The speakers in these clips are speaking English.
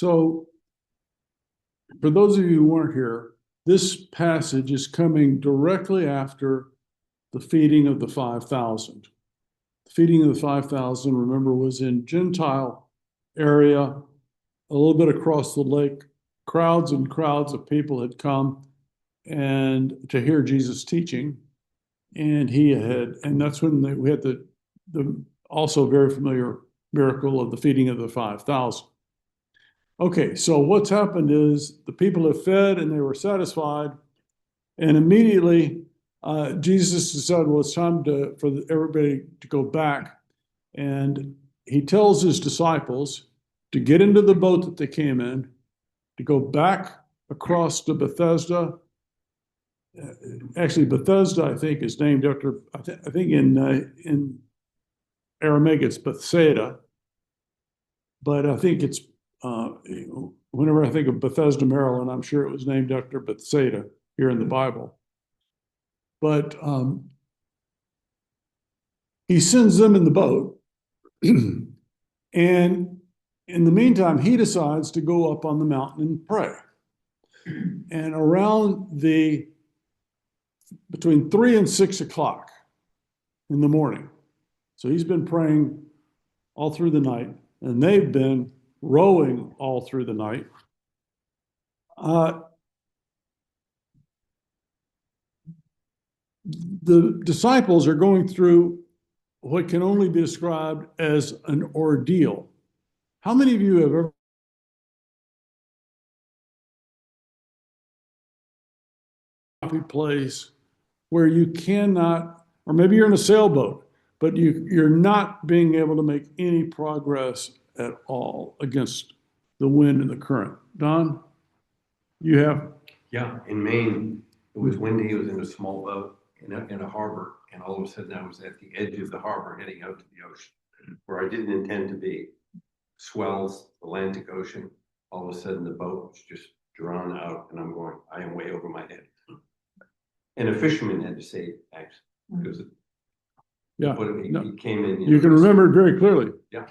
So, for those of you who weren't here, this passage is coming directly after the feeding of the 5,000. The feeding of the 5,000, remember, was in Gentile area, a little bit across the lake. Crowds and crowds of people had come and to hear Jesus teaching, and that's when we had the also very familiar miracle of the feeding of the 5,000. Okay, so what's happened is the people have fed and they were satisfied, and immediately Jesus decided, well, it's time for everybody to go back, and he tells his disciples to get into the boat that they came in, to go back across to Bethesda. Actually, Bethesda, I think, is named after, I think in Aramaic it's Bethsaida, but I think it's whenever I think of Bethesda, Maryland, I'm sure it was named after Bethsaida here in the Bible. But he sends them in the boat, and in the meantime, he decides to go up on the mountain and pray. And between 3 and 6 o'clock in the morning, so he's been praying all through the night, and they've been rowing all through the night. The disciples are going through what can only be described as an ordeal. How many of you have ever place where you cannot, or maybe you're in a sailboat, but you're not being able to make any progress at all against the wind and the current? Don, you have? Yeah, in Maine, it was windy. It was in a small boat in a harbor, and all of a sudden I was at the edge of the harbor heading out to the ocean, where I didn't intend to be. Swells, Atlantic Ocean. All of a sudden the boat was just drawn out, and I'm going, I am way over my head. And a fisherman had to save, actually, because Yeah, he came in. You can remember it very clearly. Yeah.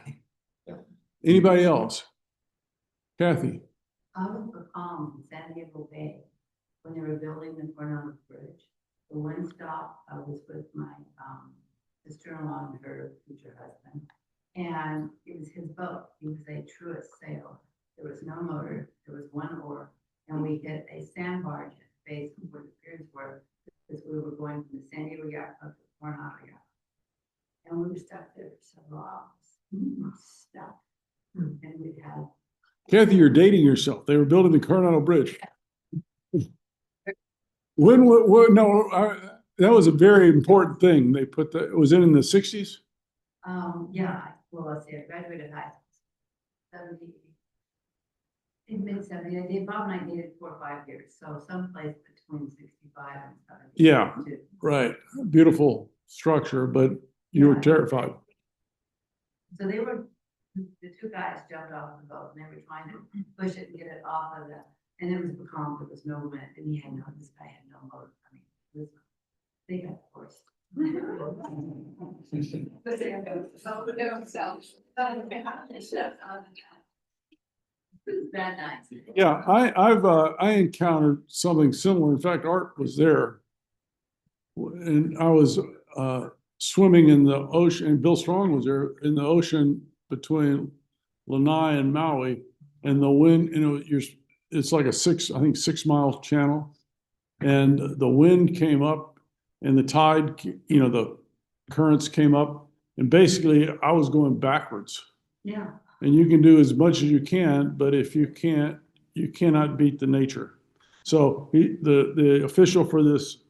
Anybody else? Kathy? I was in San Diego Bay when they were building the Coronado Bridge. The wind stopped. I was with my sister-in-law and her future husband, and it was his boat. He was a truest sail. There was no motor. There was one oar, and we hit a sandbar at the base of where the piers were, because we were going from the San Diego Yacht Club to the Coronado Yacht, and we were stuck there for several hours. Stuck, and we had. Kathy, you're dating yourself. They were building the Coronado Bridge. That was a very important thing. They put was it in the 60s? Yeah, well, let's see, I graduated high school, 70, in mid-70s. They probably needed 4 or 5 years, so someplace between 65 and 70. Yeah, right. Beautiful structure, but you were terrified. So the 2 guys jumped off the boat, and they were trying to push it and get it off of and it was becalmed. There was no wind, and this guy had no motor. I mean, it was big, of course. Bad nights. Yeah, I encountered something similar. In fact, Art was there, and I was swimming in the ocean, and Bill Strong was there in the ocean between Lanai and Maui, and the wind, it's like a 6-mile channel, and the wind came up, and the tide, the currents came up, and basically I was going backwards. Yeah. And you can do as much as you can, but if you can't, you cannot beat the nature. So the official for this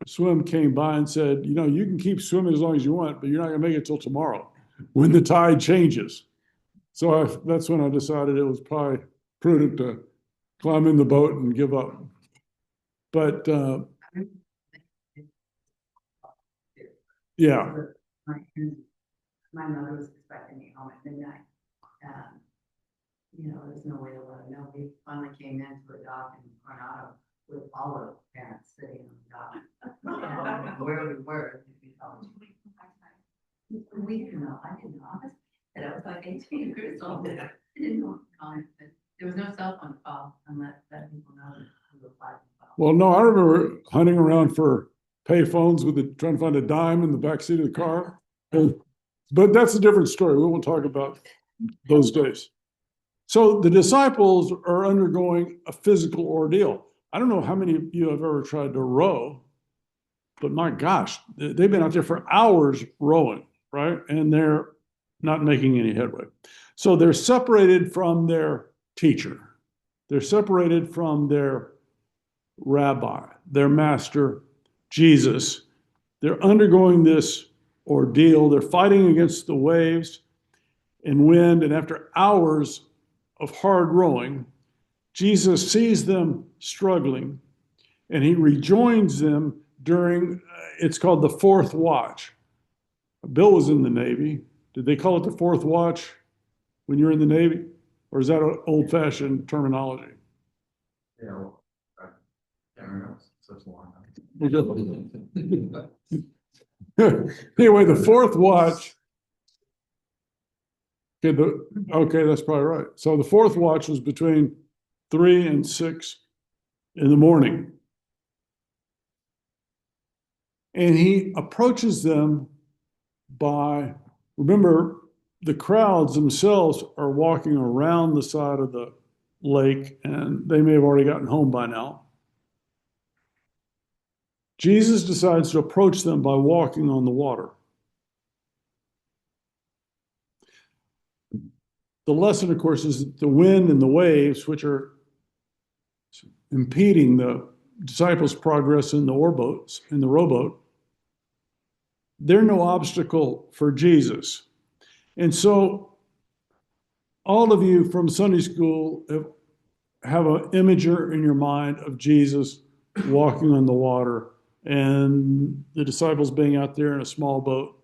swim came by and said, you can keep swimming as long as you want, but you're not going to make it till tomorrow when the tide changes. So that's when I decided it was probably prudent to climb in the boat and give up. But yeah. My mother was expecting me home at midnight. There's no way to let her know. We finally came into a dock in Coronado with all the parents sitting on the dock. And where we were, we didn't know. I didn't know. I was like 18 years old. I didn't know. There was no cell phone call unless that people know that we replied. Well, no, I remember hunting around for pay phones trying to find a dime in the backseat of the car. But that's a different story. We won't talk about those days. So the disciples are undergoing a physical ordeal. I don't know how many of you have ever tried to row, but my gosh, they've been out there for hours rowing, right? And they're not making any headway. So they're separated from their teacher. They're separated from their rabbi, their master, Jesus. They're undergoing this ordeal. They're fighting against the waves and wind. And after hours of hard rowing, Jesus sees them struggling and he rejoins them during, it's called the fourth watch. Bill was in the Navy. Did they call it the fourth watch when you're in the Navy? Or is that an old-fashioned terminology? Yeah, I can't remember, such a long time. Anyway, the fourth watch. Okay, that's probably right. So the fourth watch was between 3 and 6 in the morning. And he approaches them by, remember, the crowds themselves are walking around the side of the lake, and they may have already gotten home by now. Jesus decides to approach them by walking on the water. The lesson, of course, is that the wind and the waves, which are impeding the disciples' progress in the rowboat, they're no obstacle for Jesus. And so all of you from Sunday school have an imager in your mind of Jesus walking on the water and the disciples being out there in a small boat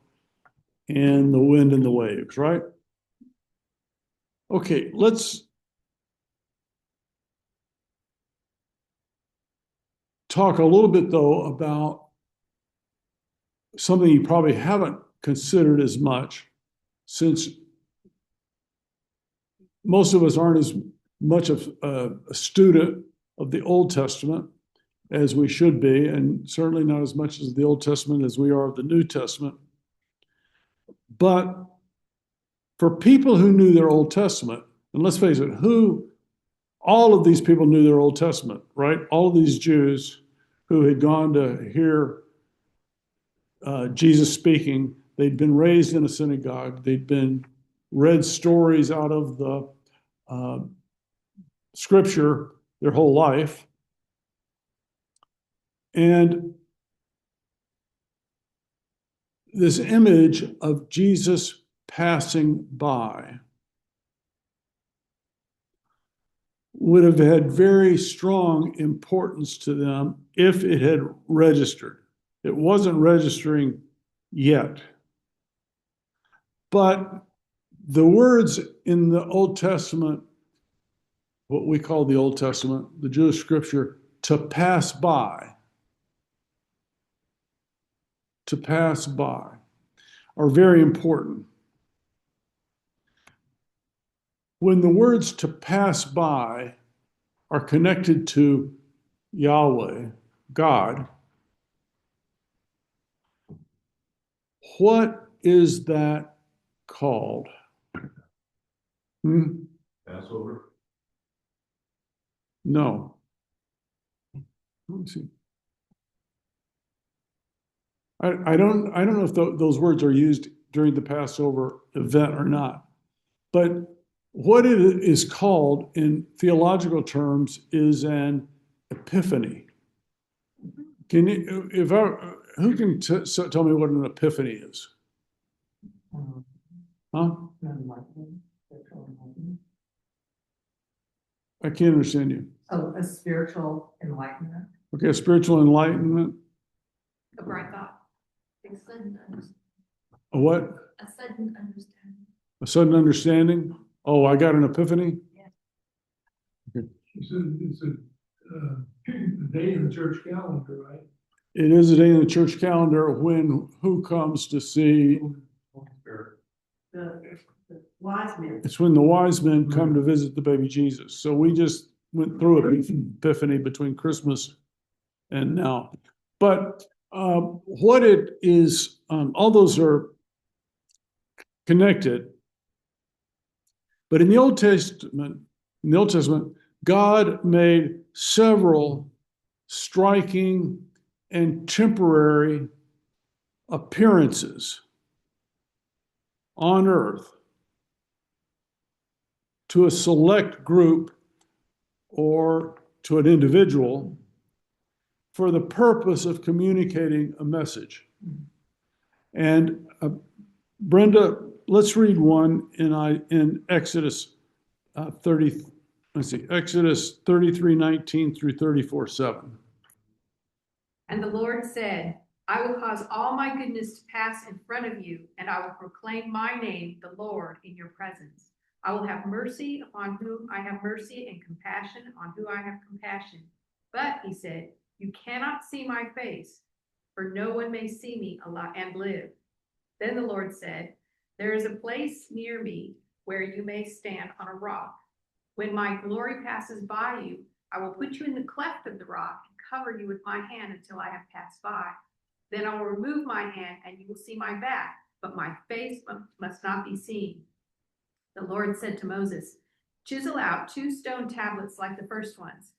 and the wind and the waves, right? Okay, let's talk a little bit, though, about something you probably haven't considered as much, since most of us aren't as much of a student of the Old Testament as we should be, and certainly not as much as the Old Testament as we are of the New Testament. But for people who knew their Old Testament, and let's face it, all of these people knew their Old Testament, right? All of these Jews who had gone to hear Jesus speaking, they'd been raised in a synagogue, they'd been read stories out of the scripture their whole life. And this image of Jesus passing by would have had very strong importance to them if it had registered. It wasn't registering yet. But the words in the Old Testament, what we call the Old Testament, the Jewish scripture, to pass by, are very important. When the words to pass by are connected to Yahweh, God, what is that called? Passover? No. Let me see. I don't know if those words are used during the Passover event or not, but what it is called in theological terms is an epiphany. Who can tell me what an epiphany is? Huh? I can't understand you. Oh, a spiritual enlightenment. Okay, a spiritual enlightenment. A bright thought. A sudden understanding. A what? A sudden understanding. A sudden understanding? Oh, I got an epiphany? It's a day in the church calendar, right? It is a day in the church calendar when who comes to see? Holy Spirit. The Wise men. It's when the wise men come to visit the baby Jesus. So we just went through Epiphany between Christmas and now. But what it is, all those are connected. But in the Old Testament, God made several striking and temporary appearances on earth to a select group or to an individual for the purpose of communicating a message. And Brenda, let's read one in Exodus 30. Let's see, Exodus 33:19 through 34:7. And the Lord said, I will cause all my goodness to pass in front of you, and I will proclaim my name, the Lord, in your presence. I will have mercy upon whom I have mercy, and compassion on whom I have compassion. But, he said, you cannot see my face, for no one may see me and live. Then the Lord said, there is a place near me where you may stand on a rock. When my glory passes by you, I will put you in the cleft of the rock and cover you with my hand until I have passed by. Then I will remove my hand and you will see my back, but my face must not be seen. The Lord said to Moses, chisel out 2 stone tablets like the first ones,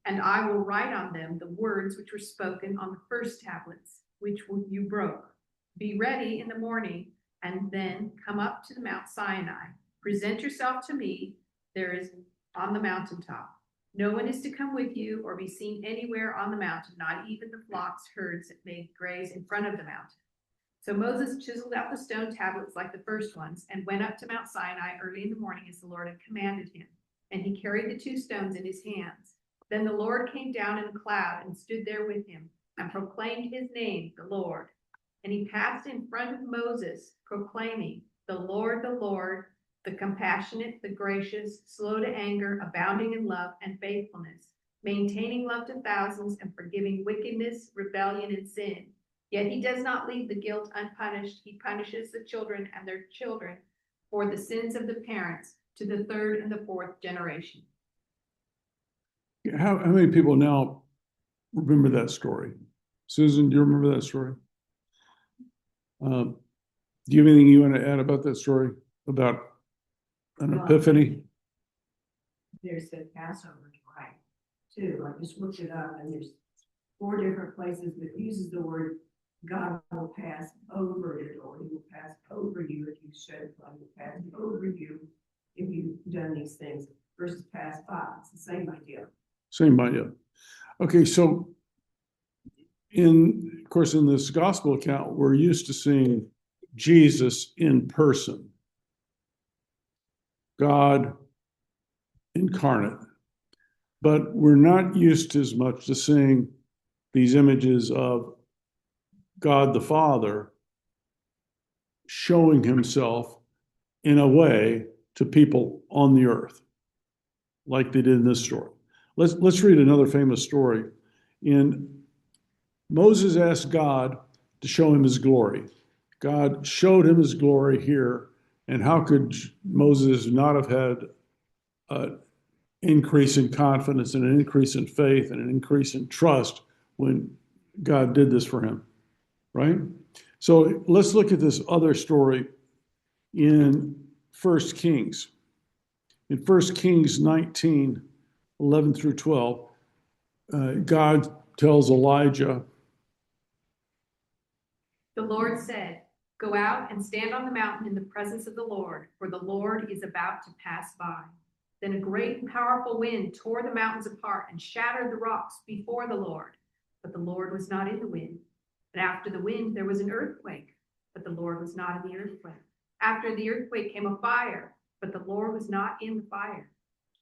and I will write on them the words which were spoken on the first tablets, which you broke. Be ready in the morning, and then come up to the Mount Sinai. Present yourself to me. There is on the mountaintop. No one is to come with you or be seen anywhere on the mountain, not even the flocks, herds that may graze in front of the mountain. So Moses chiseled out the stone tablets like the first ones and went up to Mount Sinai early in the morning as the Lord had commanded him. And he carried the 2 stones in his hands. Then the Lord came down in a cloud and stood there with him and proclaimed his name, the Lord. And he passed in front of Moses, proclaiming, the Lord, the compassionate, the gracious, slow to anger, abounding in love and faithfulness, maintaining love to thousands and forgiving wickedness, rebellion, and sin. Yet he does not leave the guilt unpunished. He punishes the children and their children for the sins of the parents to the 3rd and the 4th generation. How many people now remember that story? Susan, do you remember that story? Do you have anything you want to add about that story, about an epiphany? There's the Passover right too. I just looked it up, and there's 4 different places that uses the word God will pass over it, or he will pass over you if you shed blood. He will pass over you if you've done these things, versus pass by. It's the same idea. Same idea. Okay, so of course, in this gospel account, we're used to seeing Jesus in person, God incarnate, but we're not used as much to seeing these images of God the Father showing himself in a way to people on the earth, like they did in this story. Let's read another famous story. Moses asked God to show him his glory. God showed him his glory here, and how could Moses not have had an increase in confidence and an increase in faith and an increase in trust when God did this for him, right? So let's look at this other story in 1 Kings. In 1 Kings 19, 11 through 12, God tells Elijah, The Lord said, go out and stand on the mountain in the presence of the Lord, for the Lord is about to pass by. Then a great and powerful wind tore the mountains apart and shattered the rocks before the Lord. But the Lord was not in the wind. And after the wind, there was an earthquake, but the Lord was not in the earthquake. After the earthquake came a fire, but the Lord was not in the fire.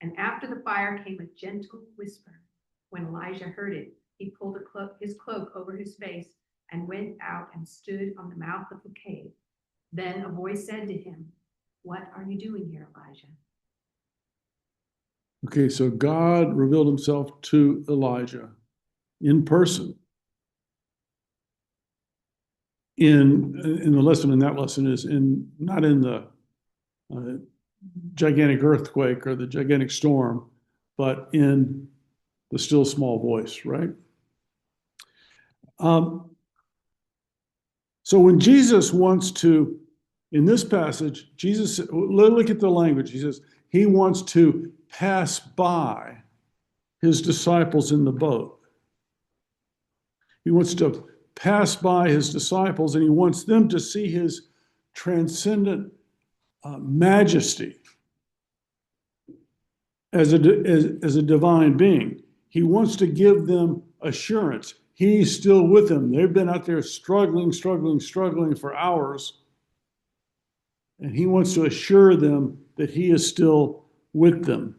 And after the fire came a gentle whisper. When Elijah heard it, he pulled his cloak over his face and went out and stood on the mouth of the cave. Then a voice said to him, what are you doing here, Elijah? okay, so God revealed himself to Elijah in person. In the lesson, in that lesson is not in the gigantic earthquake or the gigantic storm, but in the still small voice, right? So when Jesus wants to, in this passage, Jesus, look at the language. He says he wants to pass by his disciples in the boat. He wants to pass by his disciples and he wants them to see his transcendent majesty as a divine being. He wants to give them assurance. He's still with them. They've been out there struggling for hours. And he wants to assure them that he is still with them.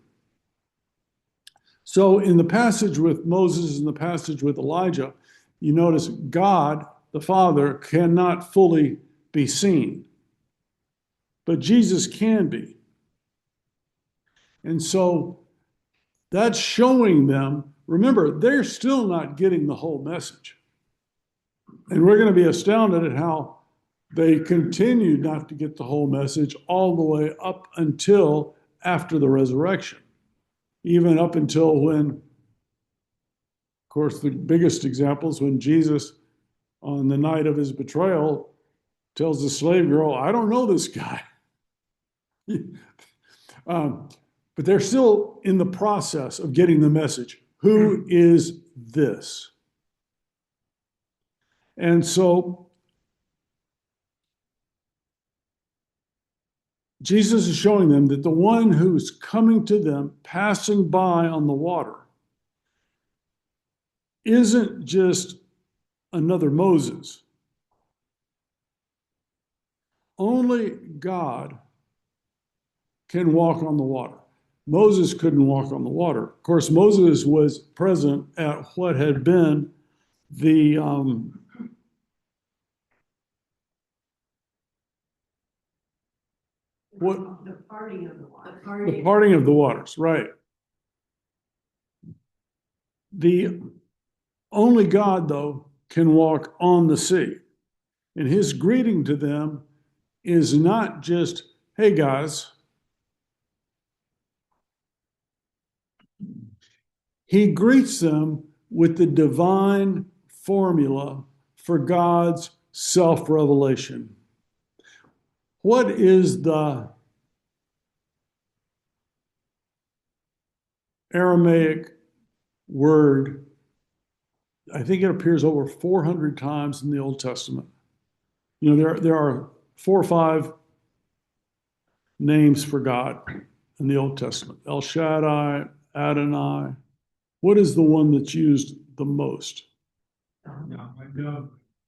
So in the passage with Moses and the passage with Elijah, you notice God, the Father, cannot fully be seen. But Jesus can be. And so that's showing them, remember, they're still not getting the whole message. And we're going to be astounded at how they continue not to get the whole message all the way up until after the resurrection. Even up until when, of course, the biggest example is when Jesus, on the night of his betrayal, tells the slave girl, I don't know this guy. But they're still in the process of getting the message. Who is this? And so Jesus is showing them that the one who's coming to them, passing by on the water, isn't just another Moses. Only God can walk on the water. Moses couldn't walk on the water. Of course, Moses was present at what had been the The parting of the water. the parting of the waters, right? The only God, though, can walk on the sea. And his greeting to them is not just, hey guys. He greets them with the divine formula for God's self-revelation. What is the Aramaic word? I think it appears over 400 times in the Old Testament. You know, there are 4 or 5 names for God in the Old Testament. El Shaddai, Adonai. What is the one that's used the most?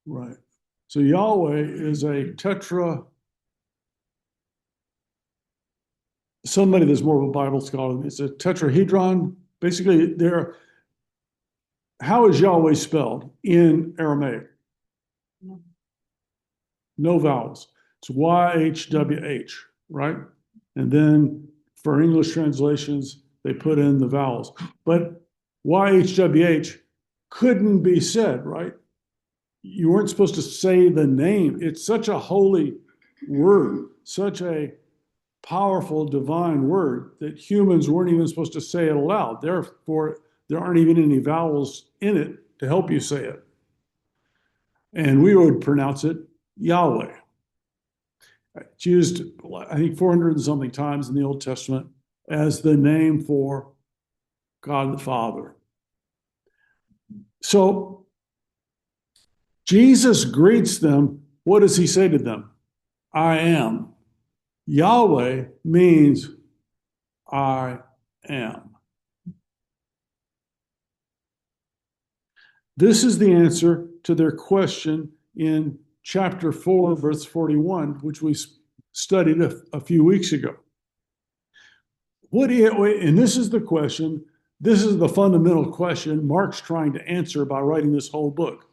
Right. So Yahweh is a tetra. Somebody that's more of a Bible scholar, it's a tetrahedron. Basically, how is Yahweh spelled in Aramaic? No vowels. It's YHWH, right? And then for English translations, they put in the vowels. But YHWH couldn't be said, right? You weren't supposed to say the name. It's such a holy word, such a powerful divine word that humans weren't even supposed to say it aloud. Therefore, there aren't even any vowels in it to help you say it. And we would pronounce it Yahweh. It's used, I think, 400 and something times in the Old Testament as the name for God the Father. So Jesus greets them. What does he say to them? I am. Yahweh means I am. This is the answer to their question in chapter 4, verse 41, which we studied a few weeks ago. And this is the question, this is the fundamental question Mark's trying to answer by writing this whole book.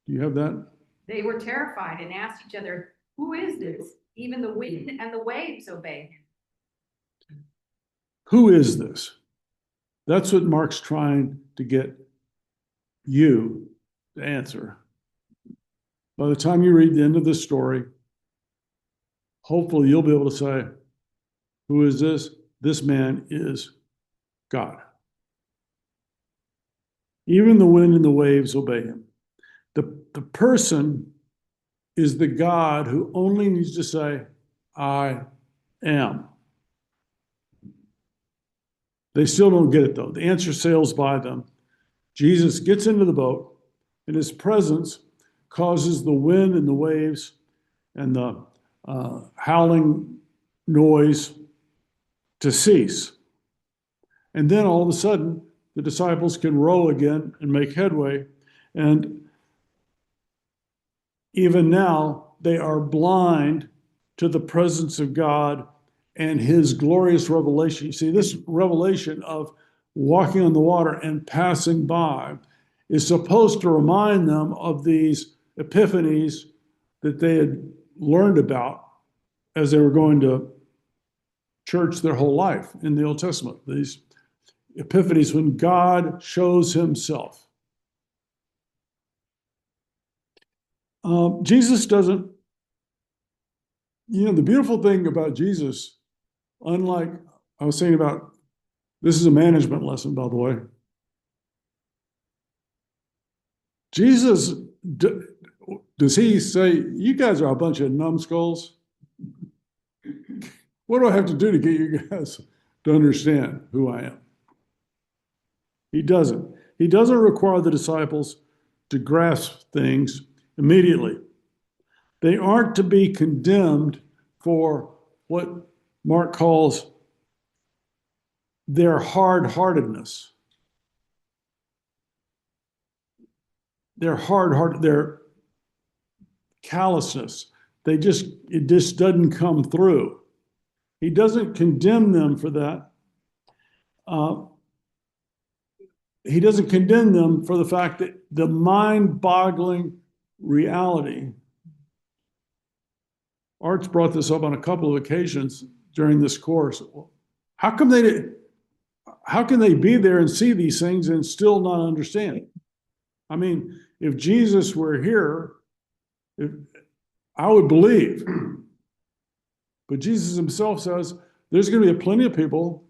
Do you have that? They were terrified and asked each other, who is this? Even the wind and the waves obey him. Who is this? That's what Mark's trying to get you to answer. By the time you read the end of this story, hopefully you'll be able to say, Who is this? This man is God. Even the wind and the waves obey him. The person is the God who only needs to say, I am. They still don't get it though. The answer sails by them. Jesus gets into the boat, and his presence causes the wind and the waves and the howling noise to cease. And then all of a sudden, the disciples can row again and make headway. And even now, they are blind to the presence of God and his glorious revelation. You see, this revelation of walking on the water and passing by is supposed to remind them of these epiphanies that they had learned about as they were going to church their whole life in the Old Testament. These epiphanies when God shows himself. Jesus doesn't, the beautiful thing about Jesus, unlike I was saying about, this is a management lesson, by the way. Jesus, does he say, you guys are a bunch of numbskulls? What do I have to do to get you guys to understand who I am? He doesn't. He doesn't require the disciples to grasp things immediately. They aren't to be condemned for what Mark calls their hard-heartedness. Their callousness. It just doesn't come through. He doesn't condemn them for that. He doesn't condemn them for the fact that the mind-boggling reality. Art's brought this up on a couple of occasions during this course. How can they be there and see these things and still not understand? I mean, if Jesus were here, I would believe. But Jesus himself says there's going to be plenty of people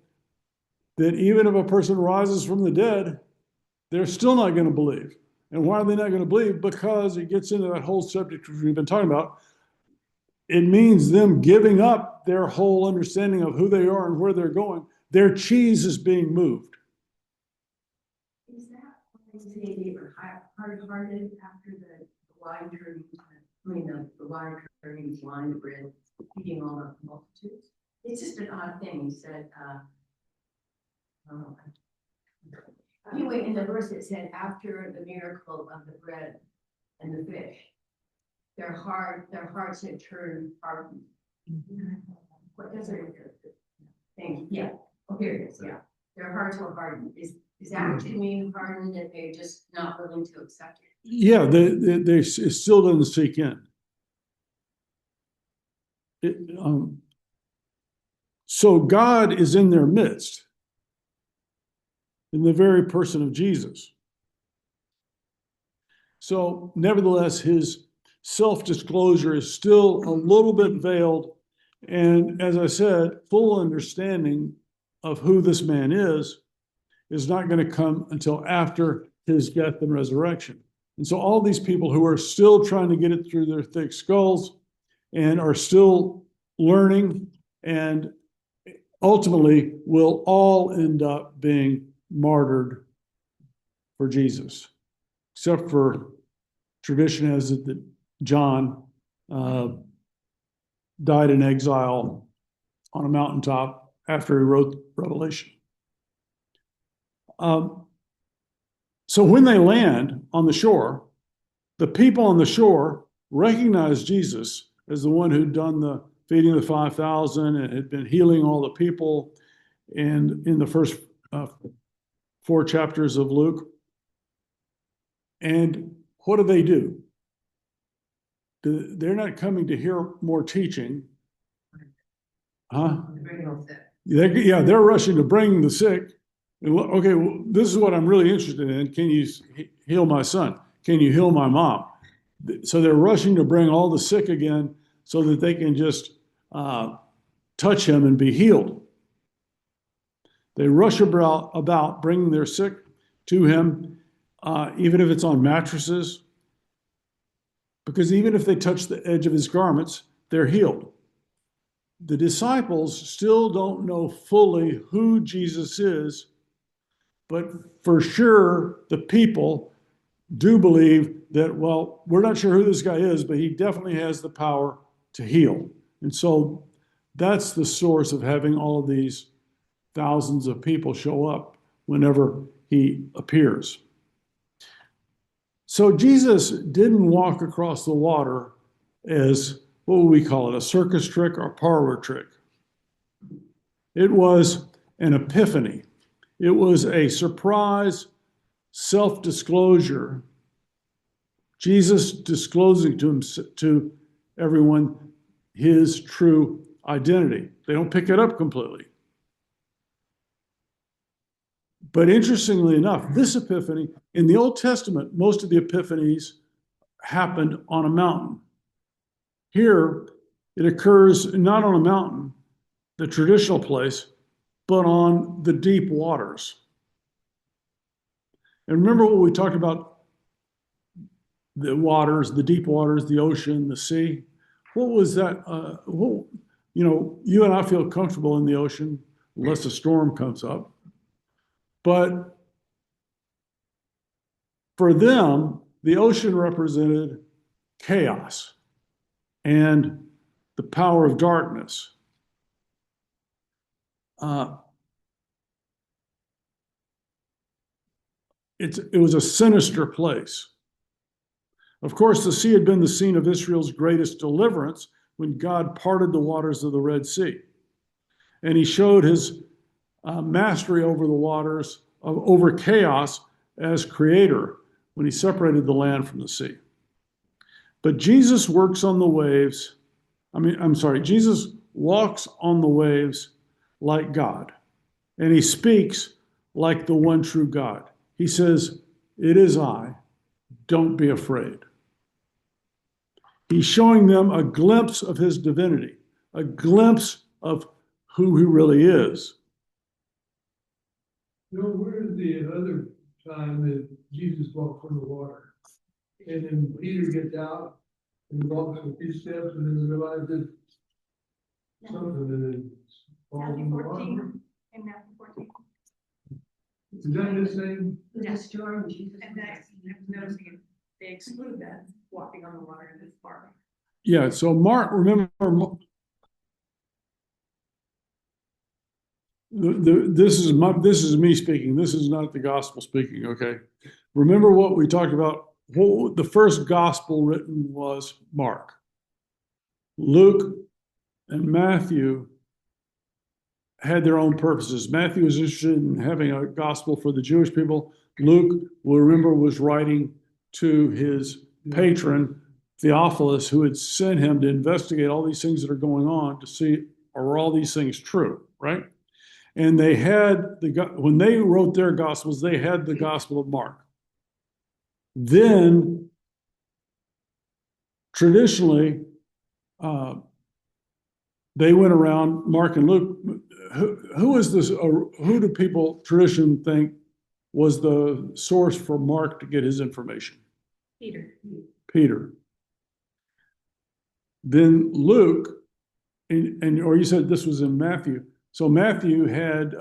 that even if a person rises from the dead, they're still not going to believe. And why are they not going to believe? Because it gets into that whole subject we've been talking about. It means them giving up their whole understanding of who they are and where they're going. Their cheese is being moved. Is that why they were hard-hearted after the wine turning, the wine turning wine, the bread, feeding all the multitudes? It's just an odd thing. He said, anyway, in the verse it said, after the miracle of the bread and the fish, their hearts had turned hardened. What does it think? Yeah. Oh, here it is. Yeah. Their hearts were hardened. Is that what you mean, hardened, that they're just not willing to accept it? Yeah, it still doesn't sink in. So God is in their midst, in the very person of Jesus. So nevertheless, his self-disclosure is still a little bit veiled. And as I said, full understanding of who this man is not going to come until after his death and resurrection. And so all these people who are still trying to get it through their thick skulls and are still learning and ultimately will all end up being martyred for Jesus, except for tradition has it that John died in exile on a mountaintop after he wrote Revelation. So when they land on the shore, the people on the shore recognize Jesus as the one who'd done the feeding of the 5,000 and had been healing all the people in the first 4 chapters of Luke. And what do? They're not coming to hear more teaching. Huh? They're rushing to bring the sick. Okay, well, this is what I'm really interested in. Can you heal my son? Can you heal my mom? So they're rushing to bring all the sick again so that they can just touch him and be healed. They rush about bringing their sick to him, even if it's on mattresses, because even if they touch the edge of his garments, they're healed. The disciples still don't know fully who Jesus is, but for sure the people do believe that, well, we're not sure who this guy is, but he definitely has the power to heal. And so that's the source of having all of these thousands of people show up whenever he appears. So Jesus didn't walk across the water as, what would we call it, a circus trick or a parlor trick. It was an epiphany. It was a surprise self-disclosure. Jesus disclosing to everyone his true identity. They don't pick it up completely. But interestingly enough, this epiphany, in the Old Testament, most of the epiphanies happened on a mountain. Here, it occurs not on a mountain, the traditional place, but on the deep waters. And remember what we talked about, the waters, the deep waters, the ocean, the sea. What was that? You and I feel comfortable in the ocean unless a storm comes up. But for them, the ocean represented chaos and the power of darkness. It was a sinister place. Of course, the sea had been the scene of Israel's greatest deliverance when God parted the waters of the Red Sea. And he showed his mastery over the waters, over chaos as creator when he separated the land from the sea. But Jesus works on the waves. Jesus walks on the waves like God. And he speaks like the one true God. He says, "It is I. Don't be afraid." He's showing them a glimpse of his divinity, a glimpse of who he really is. Where's the other time that Jesus walked on the water? And then Peter gets out and walks a few steps and then realizes something and then falls in the water. In Matthew 14. Is that the same? Yeah. The storm, Jesus. And then I'm noticing it, they exclude that, walking on the water in this part. Yeah, so Mark, remember, this is me speaking. This is not the gospel speaking, okay? Remember what we talked about? The first gospel written was Mark. Luke and Matthew had their own purposes. Matthew was interested in having a gospel for the Jewish people. Luke, we'll remember, was writing to his patron, Theophilus, who had sent him to investigate all these things that are going on to see, are all these things true, right? And they had, when they wrote their gospels, they had the gospel of Mark. Then, traditionally, they went around, Mark and Luke, who is this, who do people tradition think was the source for Mark to get his information? Peter. Then Luke, or you said this was in Matthew. So Matthew had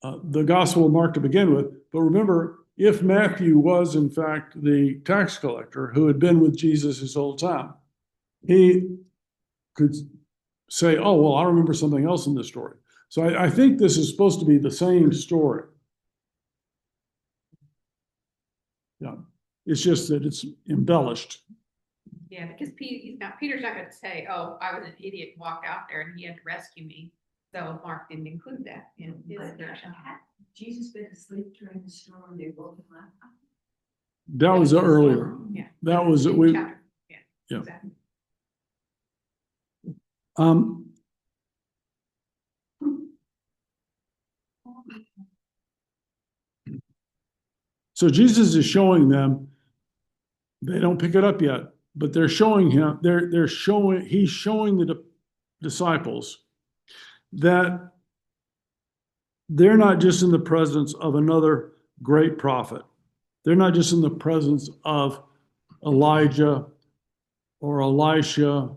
the Gospel of Mark to begin with. But remember, if Matthew was in fact the tax collector who had been with Jesus his whole time, he could say, "Oh, well, I remember something else in this story." So I think this is supposed to be the same story. Yeah, it's just that it's embellished. Yeah, because Peter's not going to say, "Oh, I was an idiot and walked out there and he had to rescue me." So Mark didn't include that in his version. Had Jesus been asleep during the storm, they woke him up. That was earlier. Yeah. That was In we. chapter. Yeah. Exactly. So Jesus is showing them, they don't pick it up yet, but they're showing him, he's showing the disciples that they're not just in the presence of another great prophet. They're not just in the presence of Elijah or Elisha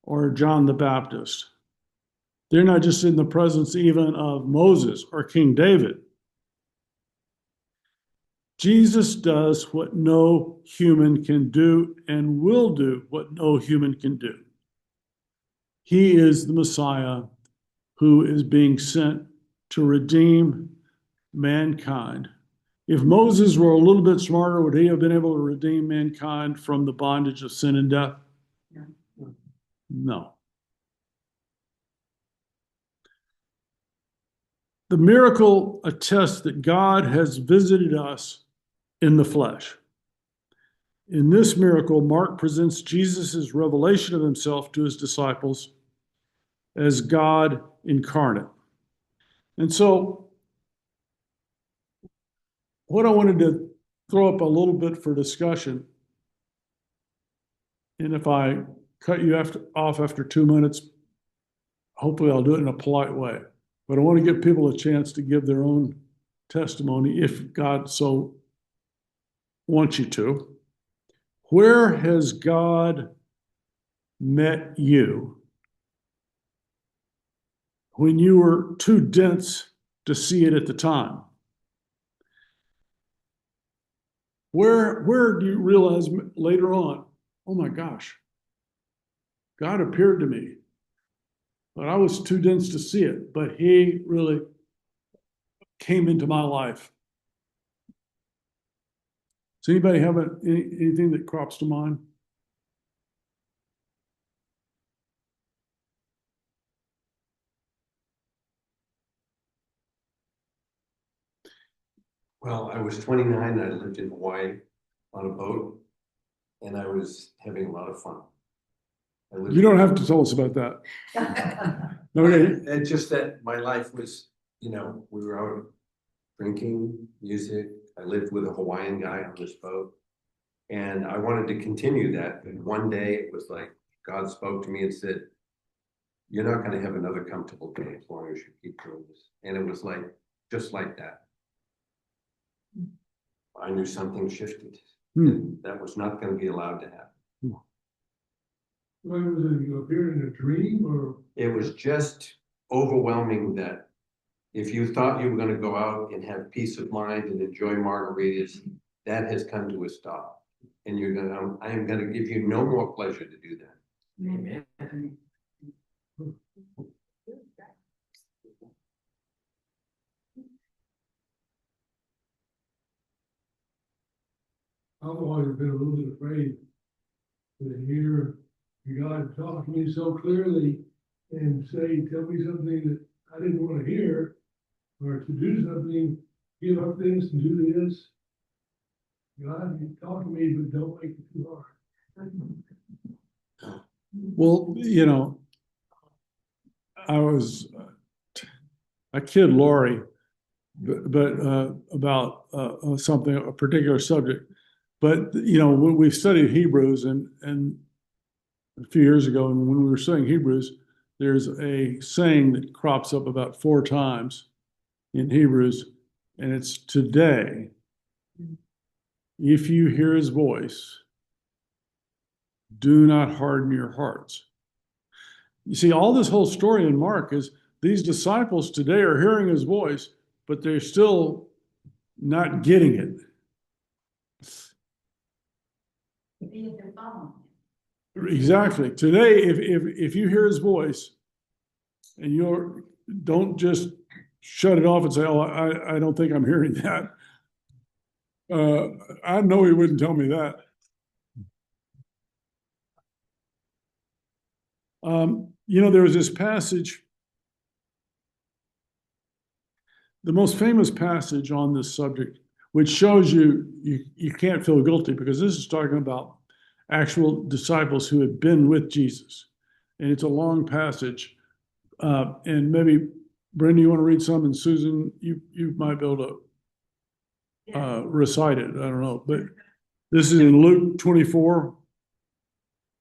or John the Baptist. They're not just in the presence even of Moses or King David. Jesus does what no human can do and will do what no human can do. He is the Messiah who is being sent to redeem mankind. If Moses were a little bit smarter, would he have been able to redeem mankind from the bondage of sin and death? No. No. The miracle attests that God has visited us in the flesh. In this miracle, Mark presents Jesus' revelation of himself to his disciples as God incarnate. And so, what I wanted to throw up a little bit for discussion, and if I cut you off after 2 minutes, hopefully I'll do it in a polite way. But I want to give people a chance to give their own testimony if God so wants you to. Where has God met you when you were too dense to see it at the time? Where do you realize later on, oh my gosh, God appeared to me, but I was too dense to see it, but he really came into my life. Does anybody have anything that crops to mind? Well, I was 29, I lived in Hawaii on a boat, and I was having a lot of fun. You don't have to tell us about that. Okay. It's just that my life was, we were out drinking, music. I lived with a Hawaiian guy on this boat. And I wanted to continue that. And one day it was like, God spoke to me and said, you're not going to have another comfortable day as long as you keep doing this. And it was like, just like that. I knew something shifted. And that was not going to be allowed to happen. When was it, you appeared in a dream or? It was just overwhelming that if you thought you were going to go out and have peace of mind and enjoy margaritas, that has come to a stop. And I am going to give you no more pleasure to do that. Amen. I've always been a little bit afraid to hear God talk to me so clearly and tell me something that I didn't want to hear, or to do something, give up this and do this. God, you talk to me, but don't make it too hard. Well, I kid Lori, but about something, a particular subject. But, we've studied Hebrews and a few years ago, and when we were studying Hebrews, there's a saying that crops up about 4 times in Hebrews, and it's today. If you hear his voice, do not harden your hearts. You see, all this whole story in Mark is these disciples today are hearing his voice, but they're still not getting it. Exactly. Today, if you hear his voice and don't just shut it off and say, oh, I don't think I'm hearing that. I know he wouldn't tell me that. There was this passage, the most famous passage on this subject, which shows you can't feel guilty, because this is talking about actual disciples who had been with Jesus. And it's a long passage. And maybe, Brenda, you want to read some, and Susan, you might be able to recite it. I don't know. But this is in Luke 24.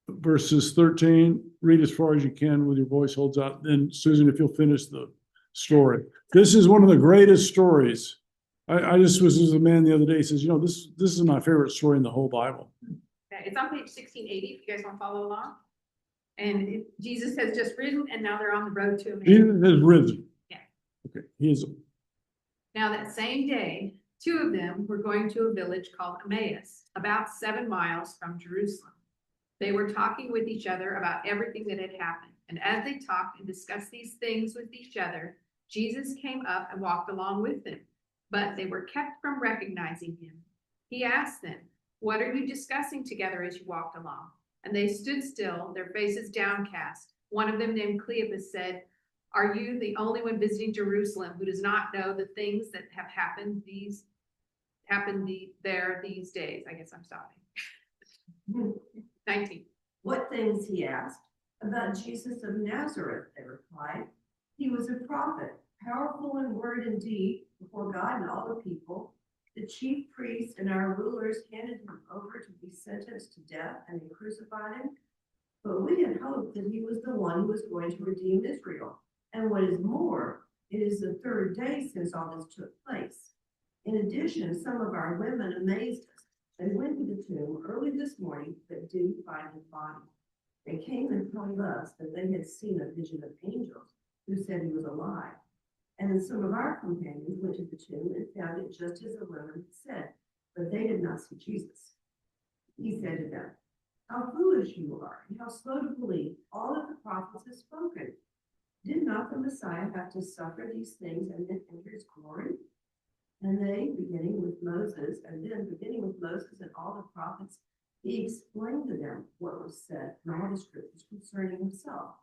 verses 13. Read as far as you can with your voice holds out. Then Susan, if you'll finish the story. This is one of the greatest stories. I just was with a man the other day. He says, this is my favorite story in the whole Bible. Okay, it's on page 1680, if you guys want to follow along. And Jesus has just risen, and now they're on the road to Emmaus. Jesus has risen. Yeah. Okay. He is. Now that same day, two of them were going to a village called Emmaus, about 7 miles from Jerusalem. They were talking with each other about everything that had happened. And as they talked and discussed these things with each other, Jesus came up and walked along with them. But they were kept from recognizing him. He asked them, "What are you discussing together as you walked along?" And they stood still, their faces downcast. One of them, named Cleopas, said, "Are you the only one visiting Jerusalem who does not know the things that have happened there these days?" I guess I'm stopping. 19. What things, he asked. About Jesus of Nazareth, they replied. He was a prophet, powerful in word and deed before God and all the people. The chief priests and our rulers handed him over to be sentenced to death, and they crucified him. But we had hoped that he was the one who was going to redeem Israel. And what is more, it is the third day since all this took place. In addition, some of our women amazed us. They went to the tomb early this morning, but didn't find his body. They came and told us that they had seen a vision of angels who said he was alive. And then some of our companions went to the tomb and found it just as the women had said, but they did not see Jesus. He said to them, "How foolish you are, and how slow to believe all that the prophets have spoken. Did not the Messiah have to suffer these things and then enter his glory?" And they, beginning with Moses and all the prophets, he explained to them what was said in all the scriptures concerning himself.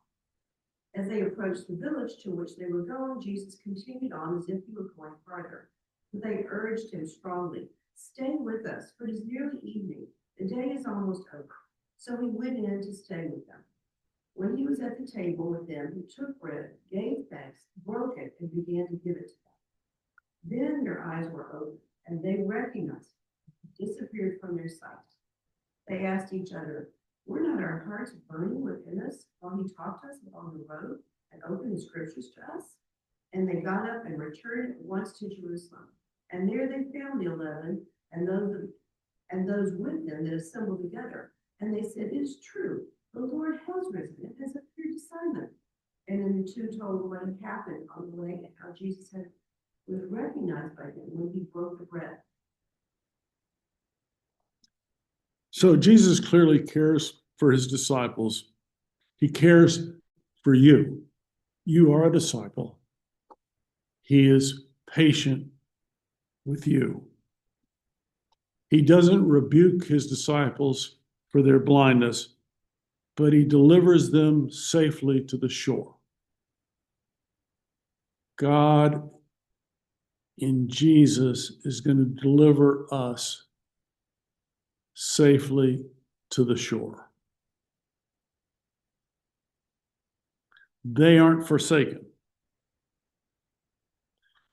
As they approached the village to which they were going, Jesus continued on as if he were going farther. But they urged him strongly, "Stay with us, for it is nearly evening. The day is almost over." So he went in to stay with them. When he was at the table with them, he took bread, gave thanks, broke it, and began to give it to them. Then their eyes were opened, and they recognized him. He disappeared from their sight. They asked each other, "Were not our hearts burning within us while he talked to us on the road and opened the scriptures to us?" And they got up and returned at once to Jerusalem. And there they found the 11 and those with them that assembled together. And they said, "It is true, the Lord has risen and has appeared to Simon." And then the two told what had happened on the way and how Jesus was recognized by them when he broke the bread. So Jesus clearly cares for his disciples. He cares for you. You are a disciple. He is patient with you. He doesn't rebuke his disciples for their blindness, but he delivers them safely to the shore. God in Jesus is going to deliver us safely to the shore. They aren't forsaken.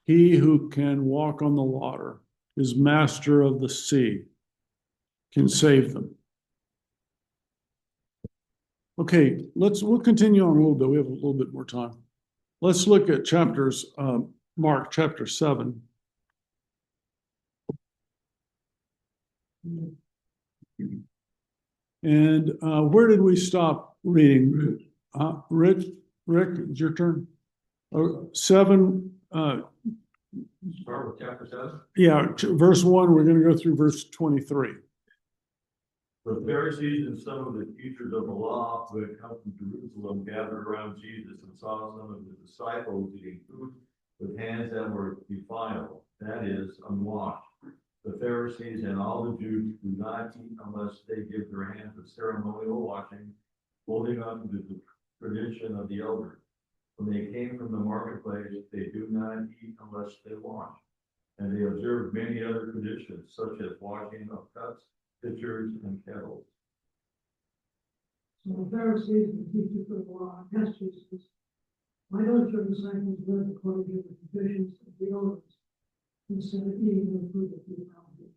He who can walk on the water, is master of the sea, can save them. Okay, we'll continue on a little bit. We have a little bit more time. Let's look at Mark chapter 7. And where did we stop reading? Rick, it's your turn. 7. Start with chapter 7. Yeah, verse 1. We're going to go through verse 23. The Pharisees and some of the teachers of the law who had come from Jerusalem gathered around Jesus and saw some of the disciples eating food with hands that were defiled, that is, unwashed. The Pharisees and all the Jews do not eat unless they give their hands a ceremonial washing, holding on to the tradition of the elders. When they came from the marketplace, they do not eat unless they wash. And they observed many other traditions, such as washing of cups, pitchers, and kettles. So the Pharisees and teachers of the law asked Jesus, "Why don't your disciples live according to the traditions of the elders, instead of eating the food of the Pharisees?"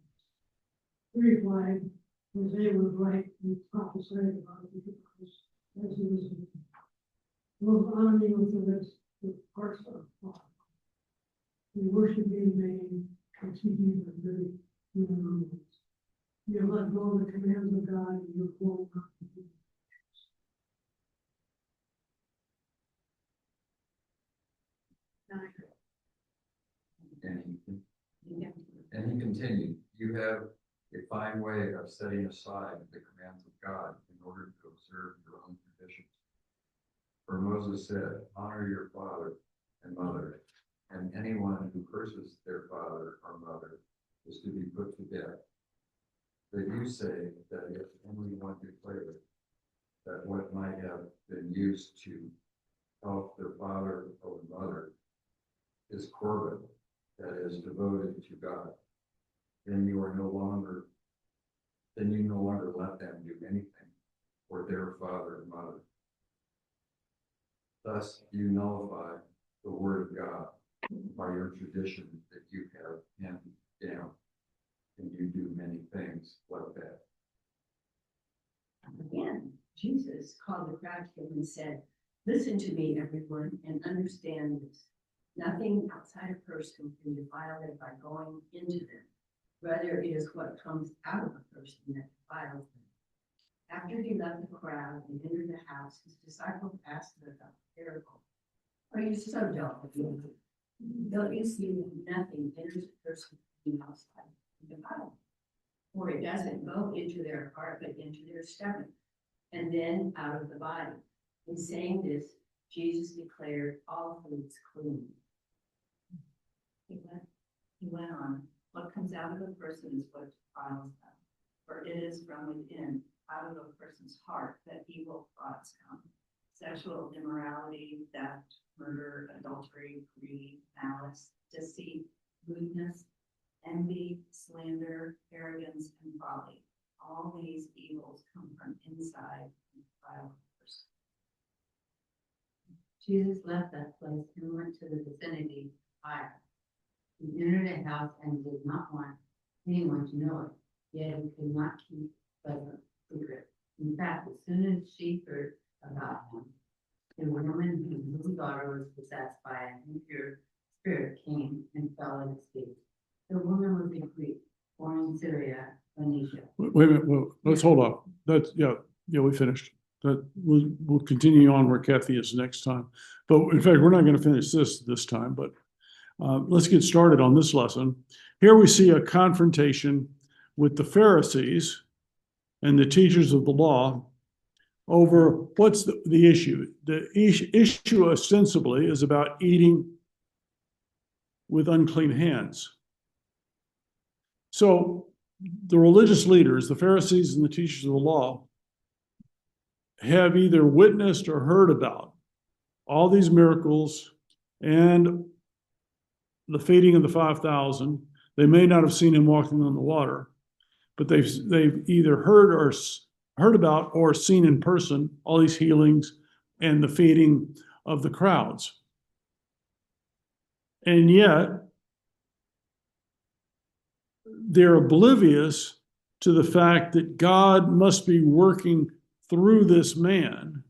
He replied, "The Isaiah was right, he prophesied about it because as he was most honoring with the rest, the parts of God. We worship in vain, and seeking the very human rulers. You have let go of the commands of God, and you have flown up to him. And he continued, you have a fine way of setting aside the commands of God in order to observe your own traditions. For Moses said, honor your father and mother, and anyone who curses their father or mother is to be put to death. But you say that if anyone declared that what might have been used to help their father or mother is Corbin, that is devoted to God, then you no longer let them do anything for their father and mother. Thus you nullify the word of God by your tradition that you have handed down, and you do many things like that. Again, Jesus called the crowd to him and said, listen to me, everyone, and understand this. Nothing outside a person can defile it by going into them. Rather, it is what comes out of a person that defiles them. After he left the crowd and entered the house, his disciples asked him about the parable. Are you so dull? Don't you see that nothing enters a person from the outside and defiles them? For it doesn't go into their heart, but into their stomach, and then out of the body. In saying this, Jesus declared all foods clean. He went on, what comes out of a person is what defiles them. For it is from within, out of a person's heart, that evil thoughts come. Sexual immorality, theft, murder, adultery, greed, malice, deceit, lewdness, envy, slander, arrogance, and folly. All these evils come from inside and defile the person. Jesus left that place and went to the vicinity of fire. He entered a house and did not want anyone to know it, yet he could not keep the secret. In fact, as soon as she heard about him, a woman whose daughter was possessed by an impure spirit came and fell at his feet. The woman was a Greek, born in Syria, Phoenicia. Wait a minute, well, let's hold on. We finished. We'll continue on where Kathy is next time. But in fact, we're not going to finish this time, but let's get started on this lesson. Here we see a confrontation with the Pharisees and the teachers of the law over what's the issue. The issue ostensibly is about eating with unclean hands. So the religious leaders, the Pharisees and the teachers of the law, have either witnessed or heard about all these miracles and the feeding of the 5,000. They may not have seen him walking on the water, but they've either heard about or seen in person all these healings and the feeding of the crowds. And yet, they're oblivious to the fact that God must be working through this man.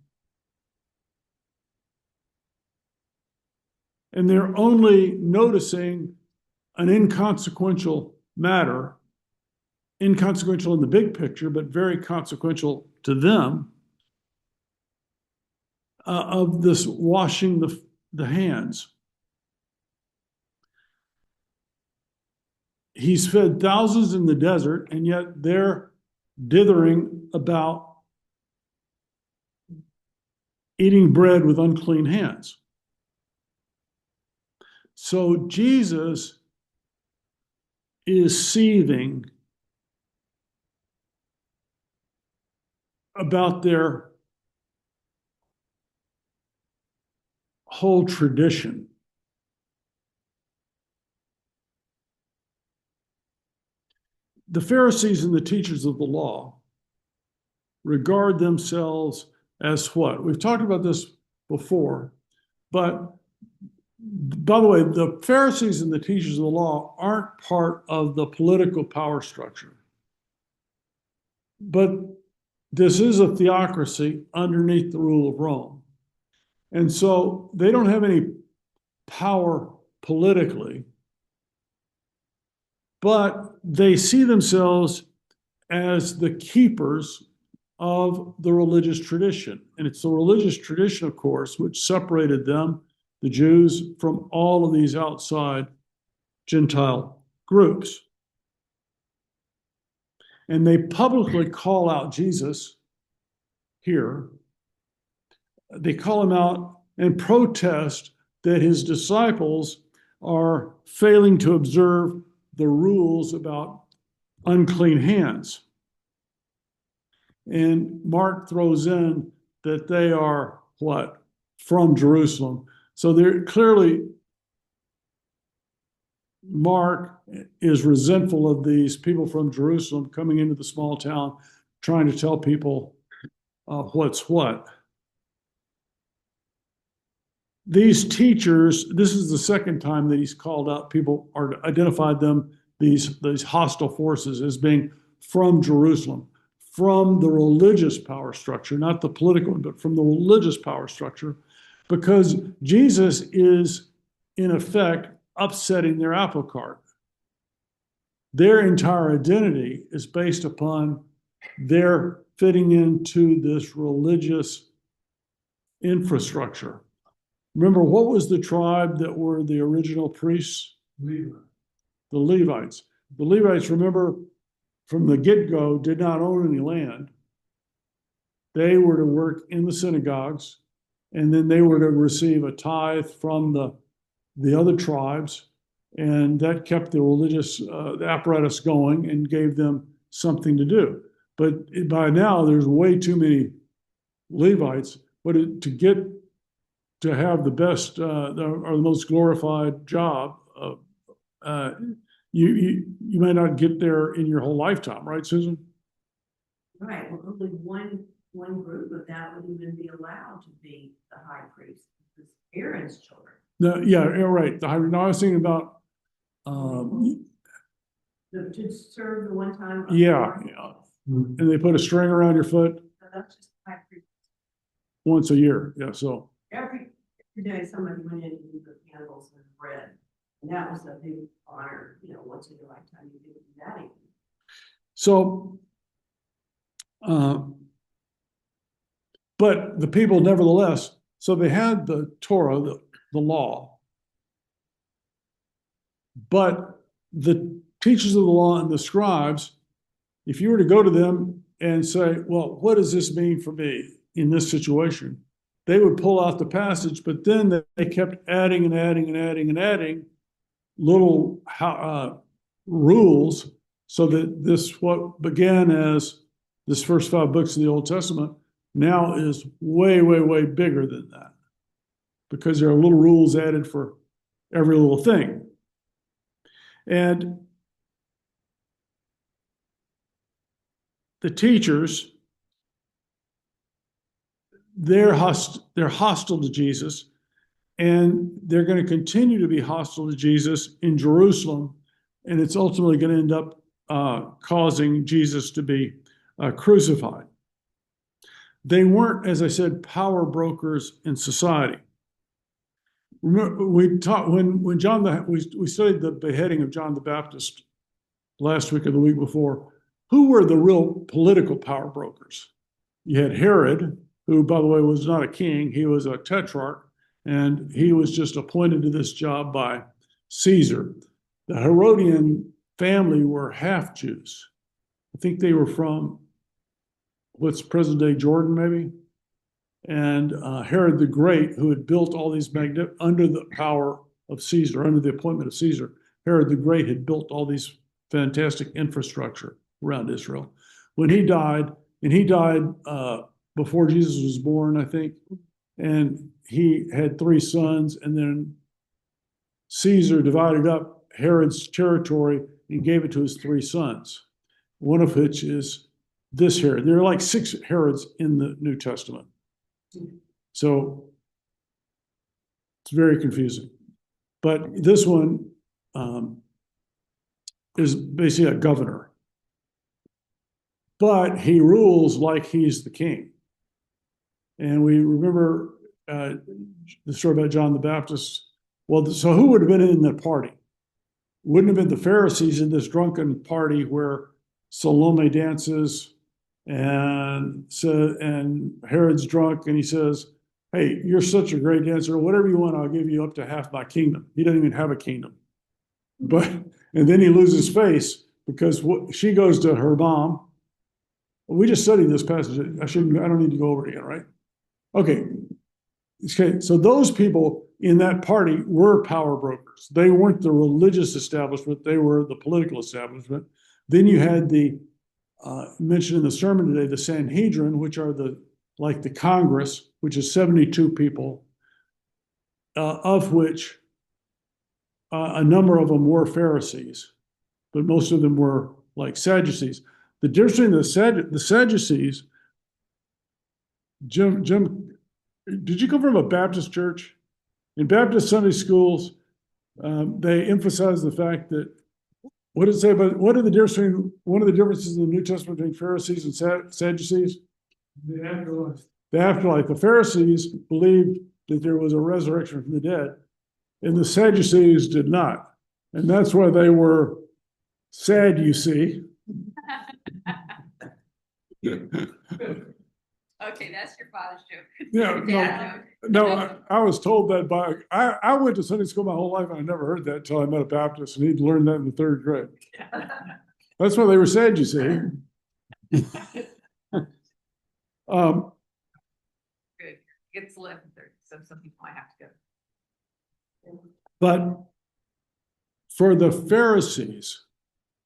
And they're only noticing an inconsequential matter, inconsequential in the big picture, but very consequential to them, of this washing the hands. He's fed thousands in the desert, and yet they're dithering about eating bread with unclean hands. So Jesus is seething about their whole tradition. The Pharisees and the teachers of the law regard themselves as what? We've talked about this before, but by the way, the Pharisees and the teachers of the law aren't part of the political power structure. But this is a theocracy underneath the rule of Rome. And so they don't have any power politically, but they see themselves as the keepers of the religious tradition. And it's the religious tradition, of course, which separated them, the Jews, from all of these outside Gentile groups. And they publicly call out Jesus here. They call him out and protest that his disciples are failing to observe the rules about unclean hands. And Mark throws in that they are what? From Jerusalem. So they're clearly, Mark is resentful of these people from Jerusalem coming into the small town, trying to tell people what's what. These teachers, this is the second time that he's called out people or identified them, these hostile forces, as being from Jerusalem, from the religious power structure, not the political one, but from the religious power structure, because Jesus is, in effect, upsetting their apple cart. Their entire identity is based upon their fitting into this religious infrastructure. Remember, what was the tribe that were the original priests? Levi. The Levites. The Levites, remember, from the get-go, did not own any land. They were to work in the synagogues, and then they were to receive a tithe from the other tribes, and that kept the religious apparatus going and gave them something to do. But by now, there's way too many Levites. But to get to have the best or the most glorified job, you may not get there in your whole lifetime, right, Susan? Right, well, only one group of that would even be allowed to be the high priest, because Aaron's children. No, yeah, you're right. No, I was thinking about, To serve the one time. yeah, and they put a string around your foot So that's just high priest. once a year. Yeah, so Every day somebody went in and did the candles and bread. And that was a big honor, once in your lifetime, you didn't do that even. so, but the people nevertheless, so they had the Torah, the law, but the teachers of the law and the scribes, if you were to go to them and say, well, what does this mean for me in this situation? They would pull out the passage, but then they kept adding and adding and adding and adding little rules, so that this, what began as this first 5 books of the Old Testament, now is way, way, way bigger than that, because there are little rules added for every little thing. And the teachers, they're hostile to Jesus, and they're going to continue to be hostile to Jesus in Jerusalem, and it's ultimately going to end up causing Jesus to be crucified. They weren't, as I said, power brokers in society. Remember, we talked when we studied the beheading of John the Baptist last week or the week before. Who were the real political power brokers? You had Herod, who, by the way, was not a king. He was a tetrarch, and he was just appointed to this job by Caesar. The Herodian family were half Jews. I think they were from what's present-day Jordan, maybe. And Herod the Great, who had built all these under the power of Caesar, under the appointment of Caesar, Herod the Great had built all these fantastic infrastructure around Israel. When he died, and he died before Jesus was born, I think, and he had 3 sons, and then Caesar divided up Herod's territory and gave it to his 3 sons, one of which is this Herod. There are like 6 Herods in the New Testament. So it's very confusing. But this one is basically a governor. but he rules like he's the king. And we remember the story about John the Baptist. Well, so who would have been in the party? Wouldn't have been the Pharisees in this drunken party where Salome dances and Herod's drunk and he says, "Hey, you're such a great dancer. Whatever you want, I'll give you up to half my kingdom." He doesn't even have a kingdom. But and then he loses face because she goes to her mom. We just studied this passage. I don't need to go over it again, right? Okay. Okay, so those people in that party were power brokers. They weren't the religious establishment, they were the political establishment. Then you had the mentioned in the sermon today, the Sanhedrin, which are like the Congress, which is 72 people, of which a number of them were Pharisees, but most of them were like Sadducees. The difference between the Sadducees, Jim, did you come from a Baptist church? In Baptist Sunday schools, they emphasize the fact that what does it say about one of the differences in the New Testament between Pharisees and Sadducees? The afterlife. The afterlife. The Pharisees believed that there was a resurrection from the dead, and the Sadducees did not. And that's why they were sad, you see. Okay, that's your father's joke. Yeah, Dad no, I was told that I went to Sunday school my whole life and I never heard that until I met a Baptist and he'd learned that in the third grade. That's why they were sad, you see. Good. It's 11:30, so some people might have to go. But for the Pharisees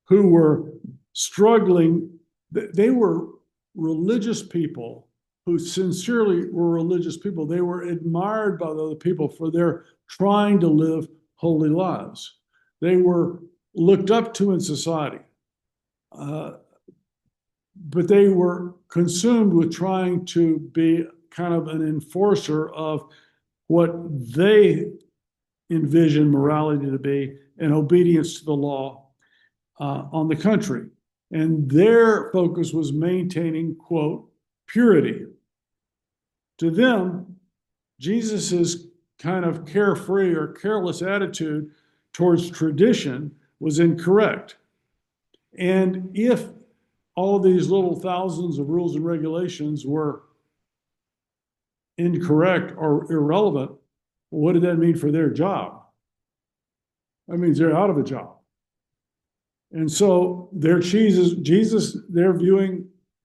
who were struggling, they were religious people who sincerely were religious people. They were admired by the other people for their trying to live holy lives. They were looked up to in society. But they were consumed with trying to be kind of an enforcer of what they envisioned morality to be and obedience to the law on the country. And their focus was maintaining, quote, purity. To them, Jesus's kind of carefree or careless attitude towards tradition was incorrect. And if all these little thousands of rules and regulations were incorrect or irrelevant, what did that mean for their job? That means they're out of a job. And so they're viewing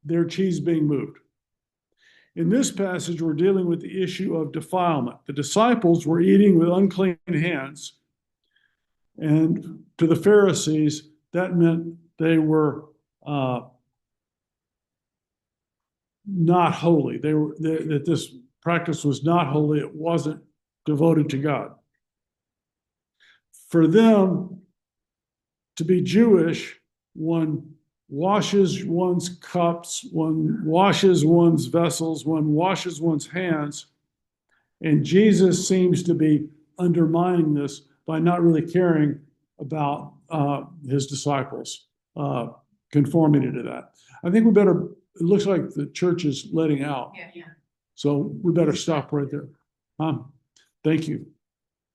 their cheese being moved. In this passage, we're dealing with the issue of defilement. The disciples were eating with unclean hands, and to the Pharisees, that meant they were not holy. That this practice was not holy. It wasn't devoted to God. For them to be Jewish, one washes one's cups, one washes one's vessels, one washes one's hands. And Jesus seems to be undermining this by not really caring about his disciples, conformity to that. I think it looks like the church is letting out. Yeah. So we better stop right there. Thank you.